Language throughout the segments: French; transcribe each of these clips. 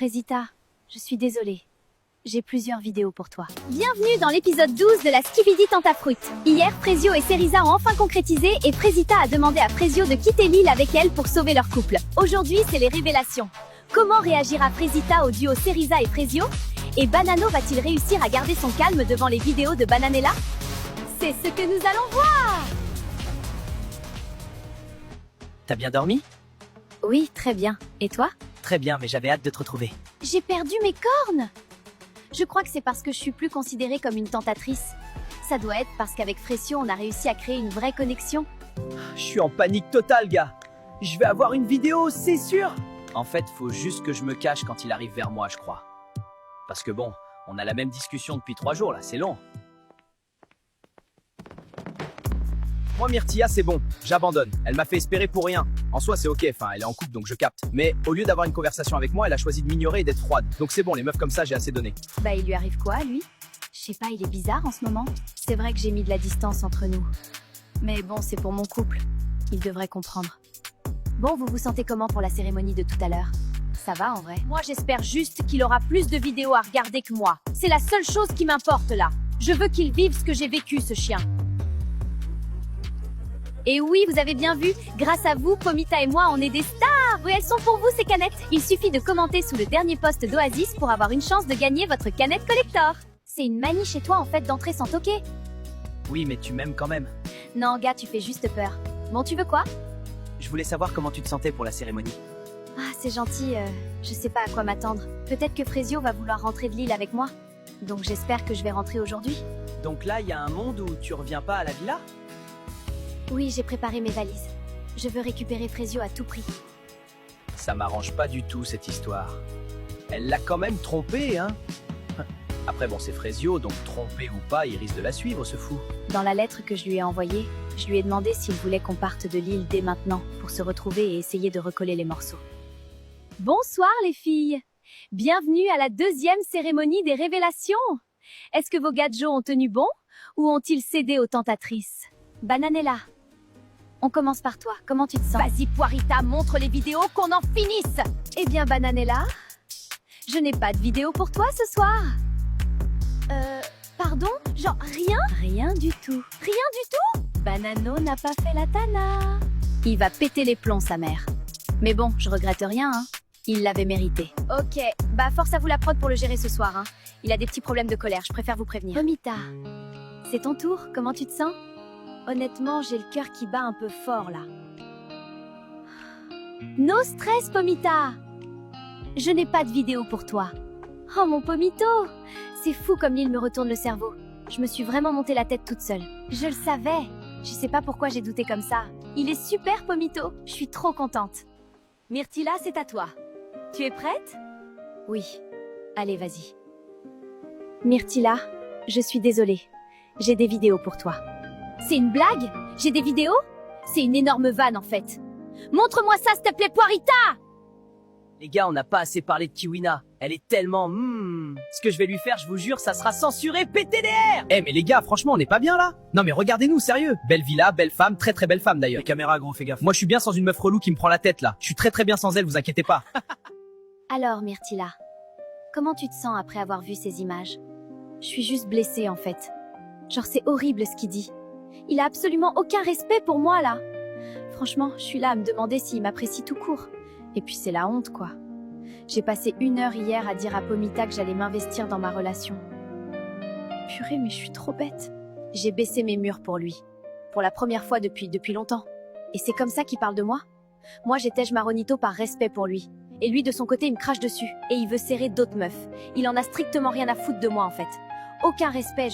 Frésita, je suis désolée. J'ai plusieurs vidéos pour toi. Bienvenue dans l'épisode 12 de la Skibidi Tentafruit. Hier, Frésio et Cerisa ont enfin concrétisé et Frésita a demandé à Frésio de quitter l'île avec elle pour sauver leur couple. Aujourd'hui, c'est les révélations. Comment réagira Frésita au duo Cerisa et Frésio? Et Banano va-t-il réussir à garder son calme devant les vidéos de Bananella? C'est ce que nous allons voir! T'as bien dormi? Oui, très bien. Et toi? Très bien, mais j'avais hâte de te retrouver. J'ai perdu mes cornes! Je crois que c'est parce que je suis plus considérée comme une tentatrice. Ça doit être parce qu'avec Frésio, on a réussi à créer une vraie connexion. Je suis en panique totale, gars. Je vais avoir une vidéo, c'est sûr. En fait, faut juste que je me cache quand il arrive vers moi, je crois. Parce que bon, on a la même discussion depuis 3 jours, là, c'est long. Moi, Myrtilla, c'est bon, j'abandonne. Elle m'a fait espérer pour rien. En soi, c'est ok, enfin, elle est en couple, donc je capte. Mais au lieu d'avoir une conversation avec moi, elle a choisi de m'ignorer et d'être froide. Donc c'est bon, les meufs comme ça, j'ai assez donné. Bah, il lui arrive quoi, lui? Je sais pas, il est bizarre en ce moment. C'est vrai que j'ai mis de la distance entre nous. Mais bon, c'est pour mon couple. Il devrait comprendre. Bon, vous vous sentez comment pour la cérémonie de tout à l'heure? Ça va en vrai? Moi, j'espère juste qu'il aura plus de vidéos à regarder que moi. C'est la seule chose qui m'importe là. Je veux qu'il vive ce que j'ai vécu, ce chien. Et oui, vous avez bien vu, grâce à vous, Pomita et moi, on est des stars. Oui, elles sont pour vous, ces canettes. Il suffit de commenter sous le dernier post d'Oasis pour avoir une chance de gagner votre canette collector. C'est une manie chez toi, en fait, d'entrer sans toquer. Oui, mais tu m'aimes quand même. Non, gars, tu fais juste peur. Bon, tu veux quoi? Je voulais savoir comment tu te sentais pour la cérémonie. Ah, c'est gentil, je sais pas à quoi m'attendre. Peut-être que Frésio va vouloir rentrer de l'île avec moi. Donc j'espère que je vais rentrer aujourd'hui. Donc là, il y a un monde où tu reviens pas à la villa? Oui, j'ai préparé mes valises. Je veux récupérer Frésio à tout prix. Ça m'arrange pas du tout, cette histoire. Elle l'a quand même trompé, hein? Après, bon, c'est Frésio, donc trompé ou pas, il risque de la suivre, ce fou. Dans la lettre que je lui ai envoyée, je lui ai demandé s'il voulait qu'on parte de l'île dès maintenant pour se retrouver et essayer de recoller les morceaux. Bonsoir les filles! Bienvenue à la deuxième cérémonie des révélations! Est-ce que vos gadgets ont tenu bon ou ont-ils cédé aux tentatrices? Bananella, on commence par toi, comment tu te sens? Vas-y Poirita, montre les vidéos qu'on en finisse! Eh bien Bananella, je n'ai pas de vidéo pour toi ce soir. Pardon? Genre rien? Rien du tout. Rien du tout? Banano n'a pas fait la tana. Il va péter les plombs, sa mère. Mais bon, je regrette rien, hein. Il l'avait mérité. Ok, bah force à vous la prod pour le gérer ce soir, hein. Il a des petits problèmes de colère, je préfère vous prévenir. Pomita, c'est ton tour, comment tu te sens? Honnêtement, j'ai le cœur qui bat un peu fort, là. No stress, Pomita! Je n'ai pas de vidéo pour toi. Oh, mon Pomito! C'est fou comme l'île me retourne le cerveau. Je me suis vraiment monté la tête toute seule. Je le savais. Je sais pas pourquoi j'ai douté comme ça. Il est super, Pomito. Je suis trop contente. Myrtilla, c'est à toi. Tu es prête? Oui. Allez, vas-y. Myrtilla, je suis désolée. J'ai des vidéos pour toi. C'est une blague? J'ai des vidéos? C'est une énorme vanne, en fait. Montre-moi ça, s'il te plaît, Poirita! Les gars, on n'a pas assez parlé de Kiwina. Elle est tellement... Ce que je vais lui faire, je vous jure, ça sera censuré PTDR. Eh mais les gars, franchement, on n'est pas bien là? Non mais regardez-nous, sérieux. Belle villa, belle femme, très très belle femme d'ailleurs. Les caméras, gros, fais gaffe. Moi, je suis bien sans une meuf relou qui me prend la tête là. Je suis très très bien sans elle, vous inquiétez pas. Alors, Myrtilla, comment tu te sens après avoir vu ces images? Je suis juste blessée en fait. Genre, c'est horrible ce qu'il dit. Il a absolument aucun respect pour moi là. Franchement, je suis là à me demander s'il m'apprécie tout court. Et puis c'est la honte quoi. J'ai passé 1 heure hier à dire à Pomita que j'allais m'investir dans ma relation. Purée, mais je suis trop bête. J'ai baissé mes murs pour lui. Pour la première fois depuis longtemps. Et c'est comme ça qu'il parle de moi? Moi j'étais Maronito par respect pour lui. Et lui de son côté il me crache dessus. Et il veut serrer d'autres meufs. Il en a strictement rien à foutre de moi en fait. Aucun respect,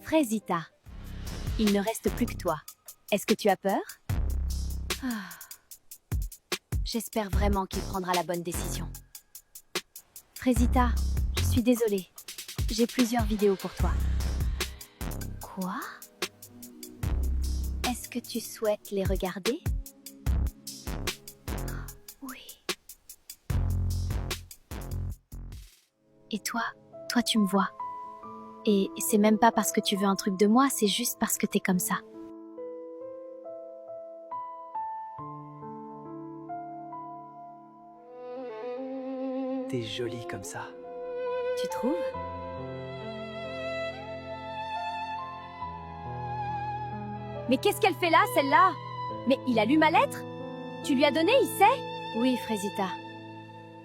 Frésita, il ne reste plus que toi. Est-ce que tu as peur? J'espère vraiment qu'il prendra la bonne décision. Frésita, je suis désolée. J'ai plusieurs vidéos pour toi. Quoi? Est-ce que tu souhaites les regarder? Oui. Et toi tu me vois. Et c'est même pas parce que tu veux un truc de moi, c'est juste parce que t'es comme ça. T'es jolie comme ça. Tu trouves? Mais qu'est-ce qu'elle fait là, celle-là? Mais il a lu ma lettre? Tu lui as donné, il sait? Oui, Frésita.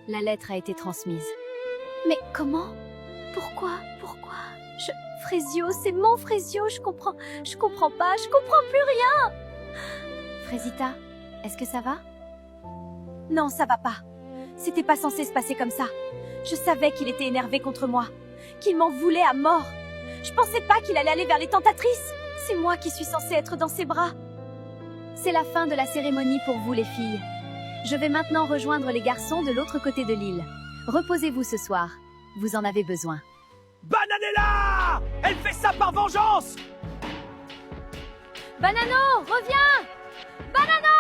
La lettre a été transmise. Mais comment? Pourquoi? Frésio, c'est mon Frésio, je comprends pas, je comprends plus rien! Frésita, est-ce que ça va? Non, ça va pas. C'était pas censé se passer comme ça. Je savais qu'il était énervé contre moi, qu'il m'en voulait à mort. Je pensais pas qu'il allait aller vers les tentatrices. C'est moi qui suis censée être dans ses bras. C'est la fin de la cérémonie pour vous, les filles. Je vais maintenant rejoindre les garçons de l'autre côté de l'île. Reposez-vous ce soir. Vous en avez besoin. Bananella! Elle fait ça par vengeance! Banano, reviens! Banano!